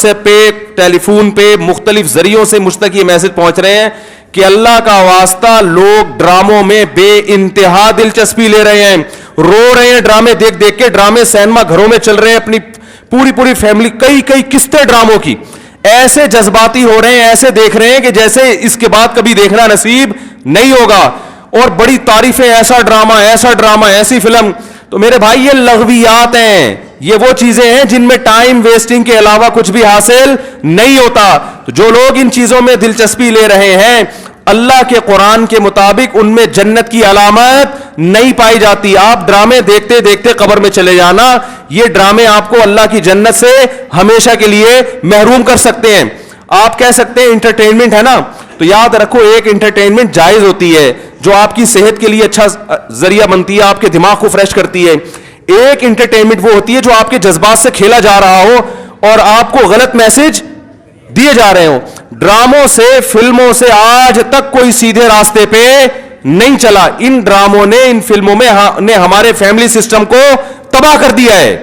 سے پہ ٹیلی فون پہ مختلف ذریعوں سے مجھ تک یہ میسج پہنچ رہے ہیں کہ اللہ کا واسطہ لوگ ڈراموں میں بے انتہا دلچسپی لے رہے ہیں, رو رہے ہیں ڈرامے دیکھ دیکھ کے. ڈرامے سینما گھروں میں چل رہے ہیں, اپنی پوری فیملی کئی قسطیں ڈراموں کی, ایسے جذباتی ہو رہے ہیں, ایسے دیکھ رہے ہیں کہ جیسے اس کے بعد کبھی دیکھنا نصیب نہیں ہوگا. اور بڑی تعریفیں, ایسا ڈرامہ ایسی فلم. تو میرے بھائی یہ لغویات ہیں, یہ وہ چیزیں ہیں جن میں ٹائم ویسٹنگ کے علاوہ کچھ بھی حاصل نہیں ہوتا. تو جو لوگ ان چیزوں میں دلچسپی لے رہے ہیں, اللہ کے قرآن کے مطابق ان میں جنت کی علامت نہیں پائی جاتی. آپ ڈرامے دیکھتے دیکھتے قبر میں چلے جانا, یہ ڈرامے آپ کو اللہ کی جنت سے ہمیشہ کے لیے محروم کر سکتے ہیں. آپ کہہ سکتے ہیں انٹرٹینمنٹ ہے نا, تو یاد رکھو ایک انٹرٹینمنٹ جائز ہوتی ہے جو آپ کی صحت کے لیے اچھا ذریعہ بنتی ہے, آپ کے دماغ کو فریش کرتی ہے. ایک انٹرٹینمنٹ وہ ہوتی ہے جو آپ کے جذبات سے کھیلا جا رہا ہو اور آپ کو غلط میسج دیے جا رہے ہوں. ڈراموں سے, فلموں سے آج تک کوئی سیدھے راستے پہ نہیں چلا. ان ڈراموں نے, ان فلموں میں نے ہمارے فیملی سسٹم کو تباہ کر دیا ہے.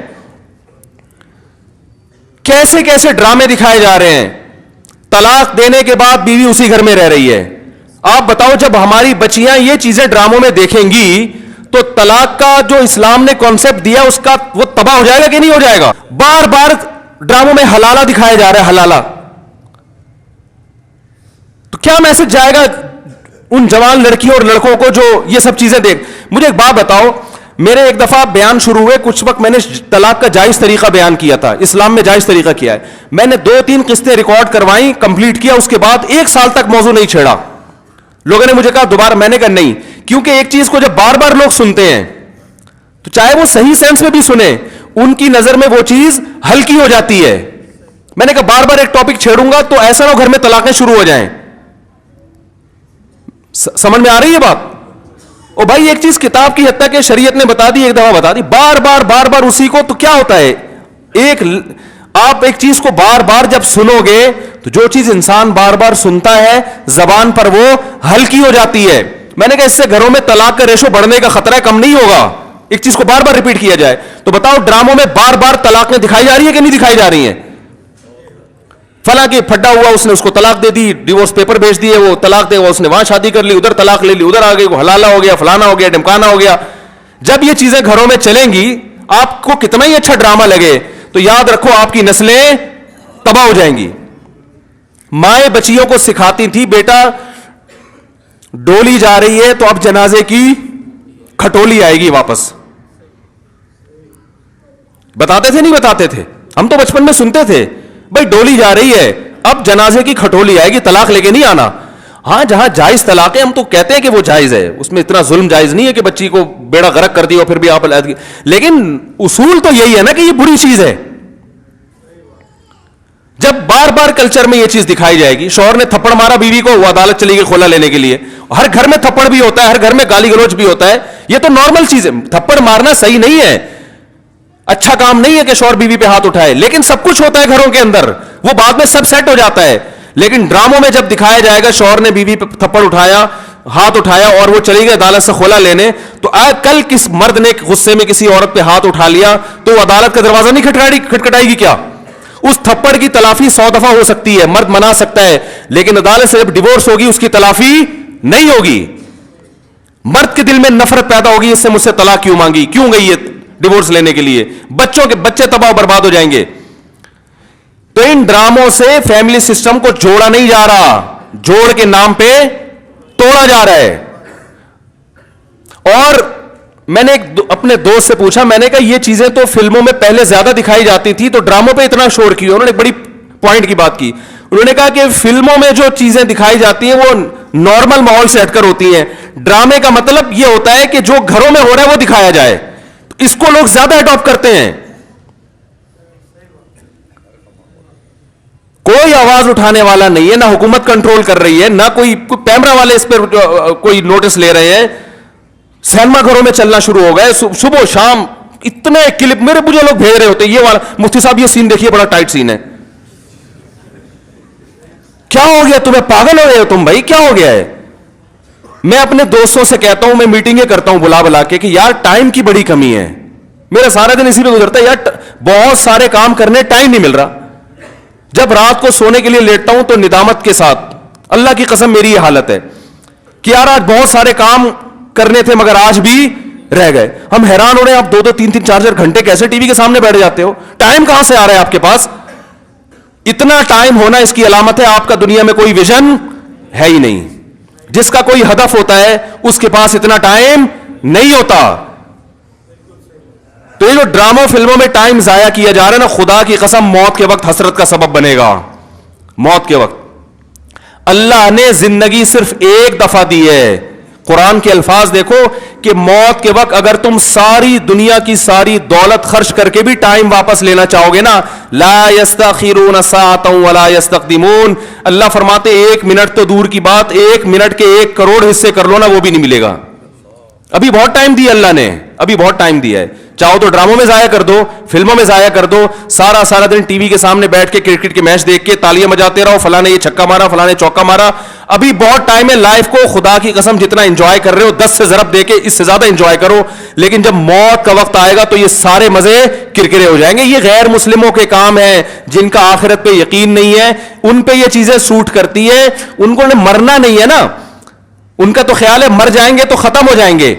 کیسے کیسے ڈرامے دکھائے جا رہے ہیں. طلاق دینے کے بعد بیوی اسی گھر میں رہ رہی ہے. آپ بتاؤ جب ہماری بچیاں یہ چیزیں ڈراموں میں دیکھیں گی تو طلاق کا جو اسلام نے کانسیپٹ دیا اس کا وہ تباہ ہو جائے گا کہ نہیں ہو جائے گا. بار بار ڈراموں میں حلالہ دکھایا جا رہا ہے, حلالہ. تو کیا میسج جائے گا ان جوان لڑکیوں اور لڑکوں کو جو یہ سب چیزیں دیکھ. مجھے ایک بات بتاؤ, میرے ایک دفعہ بیان شروع ہوئے, کچھ وقت میں نے طلاق کا جائز طریقہ بیان کیا تھا, اسلام میں جائز طریقہ کیا ہے. میں نے 2-3 قسطیں ریکارڈ کروائیں, کمپلیٹ کیا, اس کے بعد 1 سال تک موضوع نہیں چھیڑا. لوگوں نے مجھے کہا دوبارہ, میں نے کہا نہیں, کیونکہ ایک چیز کو جب بار بار لوگ سنتے ہیں تو چاہے وہ صحیح سینس میں بھی سنیں, ان کی نظر میں وہ چیز ہلکی ہو جاتی ہے. میں نے کہا بار بار ایک ٹاپک چھیڑوں گا تو ایسا نہ گھر میں طلاقیں شروع ہو جائیں. سمجھ میں آ رہی ہے بات؟ او بھائی ایک چیز کتاب کی حد تک کہ شریعت نے بتا دی, ایک دفعہ بتا دی, بار بار اسی کو, تو کیا ہوتا ہے, آپ ایک چیز کو بار بار جب سنو گے تو جو چیز انسان بار بار سنتا ہے زبان پر وہ ہلکی ہو جاتی ہے. میں نے کہا اس سے گھروں میں طلاق کا ریشو بڑھنے کا خطرہ کم نہیں ہوگا, ایک چیز کو بار بار ریپیٹ کیا جائے. تو بتاؤ ڈراموں میں بار بار طلاقیں دکھائی جا رہی ہیں کہ نہیں دکھائی جا رہی ہیں؟ فلاں کی پھڈا ہوا, اس نے اس کو طلاق دے دی, ڈیورس پیپر بھیج دیے, وہ طلاق دے, وہ اس نے وہاں شادی کر لی, ادھر طلاق لے لی, ادھر آ گئی, وہ حلالہ ہو گیا, فلانا ہو گیا, ڈمکانا ہو گیا. جب یہ چیزیں گھروں میں چلیں گی, آپ کو کتنا ہی اچھا ڈرامہ لگے, تو یاد رکھو آپ کی نسلیں تباہ ہو جائیں گی. مائیں بچیوں کو سکھاتی تھی, بیٹا ڈولی جا رہی ہے تو اب جنازے کی کھٹولی آئے گی واپس. بتاتے تھے نہیں بتاتے تھے؟ ہم تو بچپن میں سنتے تھے, بھائی ڈولی جا رہی ہے اب جنازے کی کھٹولی آئے گی, طلاق لے کے نہیں آنا. ہاں جہاں جائز طلاق ہے ہم تو کہتے ہیں کہ وہ جائز ہے, اس میں اتنا ظلم جائز نہیں ہے کہ بچی کو بیڑا غرق کر دیا اور پھر بھی آپ علیحدگی, لیکن اصول تو یہی ہے نا کہ یہ بری چیز ہے. جب بار بار کلچر میں یہ چیز دکھائی جائے گی, شوہر نے تھپڑ مارا بیوی کو, وہ عدالت چلی گئی خلا لینے کے لیے. ہر گھر میں تھپڑ بھی ہوتا ہے, ہر گھر میں گالی گلوچ بھی ہوتا ہے, یہ تو نارمل چیز ہے. تھپڑ مارنا صحیح نہیں ہے, اچھا کام نہیں ہے کہ شوہر بیوی پہ ہاتھ اٹھائے, لیکن سب کچھ ہوتا ہے گھروں کے اندر, وہ بعد میں سب سیٹ ہو جاتا ہے. لیکن ڈراموں میں جب دکھایا جائے گا شوہر نے بیوی پہ تھپڑ اٹھایا, ہاتھ اٹھایا اور وہ چلی گئی عدالت سے خلا لینے, تو کل کس مرد نے غصے میں کسی عورت پہ ہاتھ اٹھا لیا تو وہ عدالت کا دروازہ نہیں کھٹکھٹائے گی کیا؟ اس تھپڑ کی تلافی 100 دفعہ ہو سکتی ہے, مرد منا سکتا ہے, لیکن عدالت سے جب ڈیورس ہوگی اس کی تلافی نہیں ہوگی. مرد کے دل میں نفرت پیدا ہوگی, اس سے مجھ سے طلاق کیوں مانگی, کیوں گئی یہ ڈیورس لینے کے لیے, بچے تباہ برباد ہو جائیں گے. تو ان ڈراموں سے فیملی سسٹم کو جوڑا نہیں جا رہا, جوڑ کے نام پہ توڑا جا رہا ہے. اور میں نے اپنے دوست سے پوچھا, میں نے کہا یہ چیزیں تو فلموں میں پہلے زیادہ دکھائی جاتی تھی, تو ڈراموں پہ اتنا شور کیوں؟ انہوں نے ایک بڑی پوائنٹ کی بات کی. انہوں نے کہا کہ فلموں میں جو چیزیں دکھائی جاتی ہیں وہ نارمل ماحول سے ہٹ کر ہوتی ہیں. ڈرامے کا مطلب یہ ہوتا ہے کہ جو گھروں میں ہو رہا ہے وہ دکھایا جائے, اس کو لوگ زیادہ اڈاپٹ کرتے ہیں. کوئی آواز اٹھانے والا نہیں ہے, نہ حکومت کنٹرول کر رہی ہے, نہ کوئی کیمرہ والے اس پر کوئی نوٹس لے رہے ہیں. سینما گھروں میں چلنا شروع ہو گئے, صبح شام اتنے کلپ مجھے لوگ بھیج رہے ہوتے, یہ والا مفتی صاحب یہ سین دیکھیے بڑا ٹائٹ سین ہے. کیا ہو گیا تمہیں, پاگل ہو گئے ہو تم بھائی, کیا ہو گیا ہے؟ میں اپنے دوستوں سے کہتا ہوں, میں میٹنگیں کرتا ہوں بلا کے کہ یار ٹائم کی بڑی کمی ہے, میرا سارا دن اسی پہ گزرتا ہے یار, بہت سارے کام کرنے ٹائم نہیں مل رہا. جب رات کو سونے کے لیے لیٹتا ہوں تو ندامت کے ساتھ، اللہ کی قسم میری یہ حالت ہے کہ یار آج بہت سارے کام کرنے تھے مگر آج بھی رہ گئے. ہم حیران ہو رہے ہیں آپ 2-2 3-3 4-4 گھنٹے کیسے ٹی وی کے سامنے بیٹھ جاتے ہو؟ ٹائم کہاں سے آ رہا ہے آپ کے پاس؟ اتنا ٹائم ہونا اس کی علامت ہے آپ کا دنیا میں کوئی ویژن ہے ہی نہیں. جس کا کوئی ہدف ہوتا ہے اس کے پاس اتنا ٹائم نہیں ہوتا. تو یہ جو ڈراموں فلموں میں ٹائم ضائع کیا جا رہا ہے نا، خدا کی قسم موت کے وقت حسرت کا سبب بنے گا. موت کے وقت اللہ نے زندگی صرف ایک دفعہ دی ہے. قرآن کے الفاظ دیکھو کہ موت کے وقت اگر تم ساری دنیا کی ساری دولت خرچ کر کے بھی ٹائم واپس لینا چاہو گے نا، لا یستاخرون ساعۃ ولا یستقدمون، اللہ فرماتے 1 منٹ تو دور کی بات، 1 منٹ کے 1 کروڑ حصے کر لو نا وہ بھی نہیں ملے گا. ابھی بہت ٹائم دیا اللہ نے، ابھی بہت ٹائم دیا ہے. چاہو تو ڈراموں میں ضائع کر دو، فلموں میں ضائع کر دو، سارا دن ٹی وی کے سامنے بیٹھ کے کرکٹ کے میچ دیکھ کے تالیاں بجاتے رہو، فلاں نے یہ چھکا مارا، فلاں نے چوکا مارا. ابھی بہت ٹائم ہے. لائف کو خدا کی قسم جتنا انجوائے کر رہے ہو 10 سے ضرب دے کے اس سے زیادہ انجوائے کرو. لیکن جب موت کا وقت آئے گا تو یہ سارے مزے کرکرے ہو جائیں گے. یہ غیر مسلموں کے کام ہیں جن کا آخرت پہ یقین نہیں ہے، ان پہ یہ چیزیں سوٹ کرتی ہے. ان کو مرنا نہیں ہے نا، ان کا تو خیال ہے مر جائیں گے تو ختم ہو جائیں گے،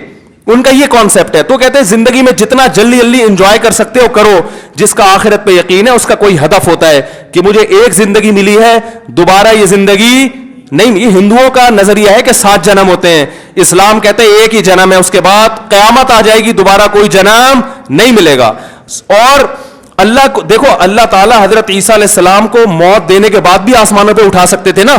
ان کا یہ کانسیپٹ ہے. تو کہتے ہیں زندگی میں جتنا جلدی انجوائے کر سکتے ہو کرو. جس کا آخرت پہ یقین ہے اس کا کوئی ہدف ہوتا ہے کہ مجھے ایک زندگی ملی ہے، دوبارہ یہ زندگی نہیں. یہ ہندوؤں کا نظریہ ہے کہ 7 جنم ہوتے ہیں. اسلام کہتے ہیں ایک ہی جنم ہے، اس کے بعد قیامت آ جائے گی، دوبارہ کوئی جنم نہیں ملے گا. اور اللہ کو دیکھو، اللہ تعالیٰ حضرت عیسیٰ علیہ السلام کو موت دینے کے بعد بھی آسمانوں پہ اٹھا سکتے تھے نا،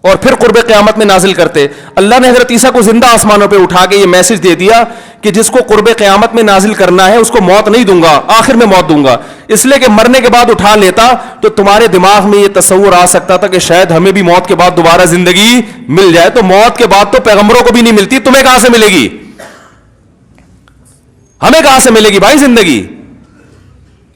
اور پھر قرب قیامت میں نازل کرتے. اللہ نے حضرت عیسیٰ کو زندہ آسمانوں پہ اٹھا کے یہ میسج دے دیا کہ جس کو قرب قیامت میں نازل کرنا ہے اس کو موت نہیں دوں گا، آخر میں موت دوں گا. اس لیے کہ مرنے کے بعد اٹھا لیتا تو تمہارے دماغ میں یہ تصور آ سکتا تھا کہ شاید ہمیں بھی موت کے بعد دوبارہ زندگی مل جائے. تو موت کے بعد تو پیغمبروں کو بھی نہیں ملتی، تمہیں کہاں سے ملے گی؟ ہمیں کہاں سے ملے گی بھائی زندگی؟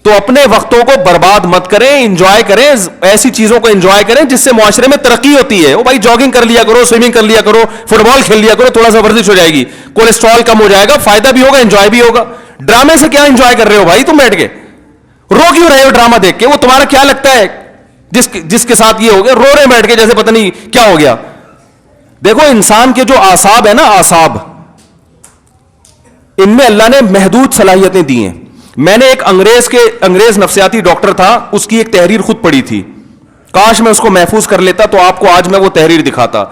تو اپنے وقتوں کو برباد مت کریں، انجوائے کریں، ایسی چیزوں کو انجوائے کریں جس سے معاشرے میں ترقی ہوتی ہے. وہ بھائی جاگنگ کر لیا کرو، سوئمنگ کر لیا کرو، فٹ بال کھیل لیا کرو، تھوڑا سا ورزش ہو جائے گی، کولیسٹرول کم ہو جائے گا، فائدہ بھی ہوگا، انجوائے بھی ہوگا. ڈرامے سے کیا انجوائے کر رہے ہو بھائی؟ تم بیٹھ کے رو کیوں رہے ہو ڈرامہ دیکھ کے؟ وہ تمہارا کیا لگتا ہے جس کے ساتھ یہ ہو گیا؟ رو رہے بیٹھ کے جیسے پتہ نہیں کیا ہو گیا. دیکھو انسان کے جو اعصاب ہے نا، اعصاب، ان میں اللہ نے محدود صلاحیتیں دی ہیں. میں نے ایک انگریز نفسیاتی ڈاکٹر تھا، اس کی ایک تحریر خود پڑھی تھی. کاش میں اس کو محفوظ کر لیتا تو آپ کو آج میں وہ تحریر دکھاتا.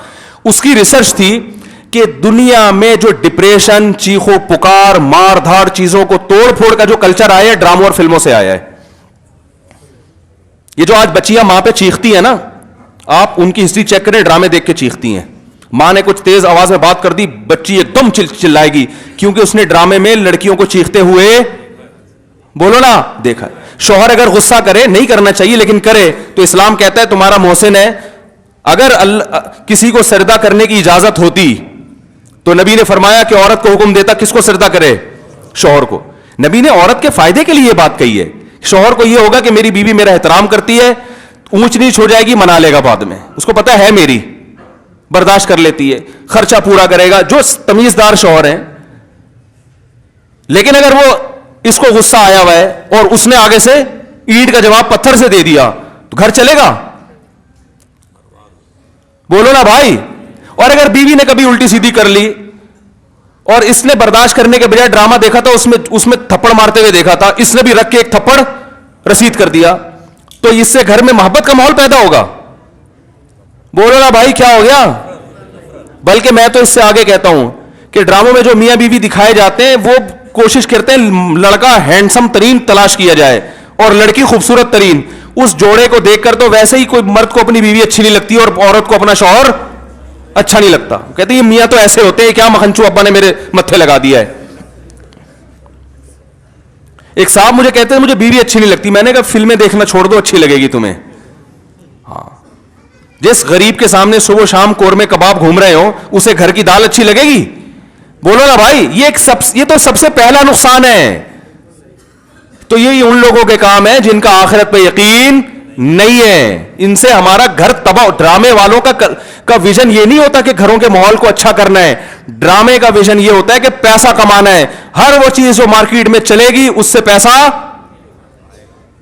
اس کی ریسرچ تھی کہ دنیا میں جو ڈپریشن، چیخو پکار، مار دھاڑ، چیزوں کو توڑ پھوڑ کا جو کلچر آیا ہے ڈراموں اور فلموں سے آیا ہے. یہ جو آج بچیاں ماں پہ چیختی ہیں نا، آپ ان کی ہسٹری چیک کریں، ڈرامے دیکھ کے چیختی ہیں. ماں نے کچھ تیز آواز میں بات کر دی، بچی ایک دم چلائے گی کیونکہ اس نے ڈرامے میں لڑکیوں کو چیختے ہوئے، بولو نا، دیکھا. شوہر اگر غصہ کرے، نہیں کرنا چاہیے لیکن کرے، تو اسلام کہتا ہے تمہارا محسن ہے. اگر کسی کو سجدہ کرنے کی اجازت ہوتی تو نبی نے فرمایا کہ عورت کو حکم دیتا کس کو سجدہ کرے؟ شوہر کو. نبی نے عورت کے فائدے کے لیے یہ بات کہی ہے. شوہر کو یہ ہوگا کہ میری بیوی میرا احترام کرتی ہے، اونچ نیچ ہو جائے گی منا لے گا بعد میں، اس کو پتا ہے میری، برداشت کر لیتی ہے، خرچہ پورا کرے گا، جو تمیزدار شوہر ہیں. لیکن اگر وہ اس کو غصہ آیا ہوا ہے اور اس نے آگے سے اینٹ کا جواب پتھر سے دے دیا تو گھر چلے گا؟ بولو نا بھائی. اور اگر بیوی نے کبھی الٹی سیدھی کر لی اور اس نے برداشت کرنے کے بجائے ڈرامہ دیکھا تھا، اس میں تھپڑ مارتے ہوئے دیکھا تھا، اس نے بھی رکھ کے ایک تھپڑ رسید کر دیا، تو اس سے گھر میں محبت کا ماحول پیدا ہوگا؟ بولو نا بھائی کیا ہو گیا؟ بلکہ میں تو اس سے آگے کہتا ہوں کہ ڈراموں میں جو میاں بیوی دکھائے جاتے ہیں وہ کوشش کرتے ہیں لڑکا ہینڈسم ترین تلاش کیا جائے اور لڑکی خوبصورت ترین. اس جوڑے کو دیکھ کر تو ویسے ہی کوئی مرد کو اپنی بیوی اچھی نہیں لگتی اور عورت کو اپنا شوہر اچھا نہیں لگتا. کہتے ہیں یہ میاں تو ایسے ہوتے ہیں، کیا مکھنچو ابا نے میرے متھے لگا دیا ہے. ایک صاحب مجھے کہتے ہیں مجھے بیوی اچھی نہیں لگتی. میں نے کہا فلمیں دیکھنا چھوڑ دو، اچھی لگے گی تمہیں. ہاں، جس غریب کے سامنے صبح شام قورمے کباب گھوم رہے ہو اسے گھر کی دال اچھی لگے گی؟ بولو نا بھائی. یہ تو سب سے پہلا نقصان ہے. تو یہ ان لوگوں کے کام ہے جن کا آخرت پہ یقین نہیں ہے. ان سے ہمارا گھر تباہ. ڈرامے والوں کا ویژن یہ نہیں ہوتا کہ گھروں کے ماحول کو اچھا کرنا ہے. ڈرامے کا ویژن یہ ہوتا ہے کہ پیسہ کمانا ہے. ہر وہ چیز جو مارکیٹ میں چلے گی اس سے پیسہ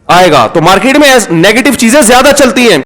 آئے گا. تو مارکیٹ میں نیگیٹو چیزیں زیادہ چلتی ہیں.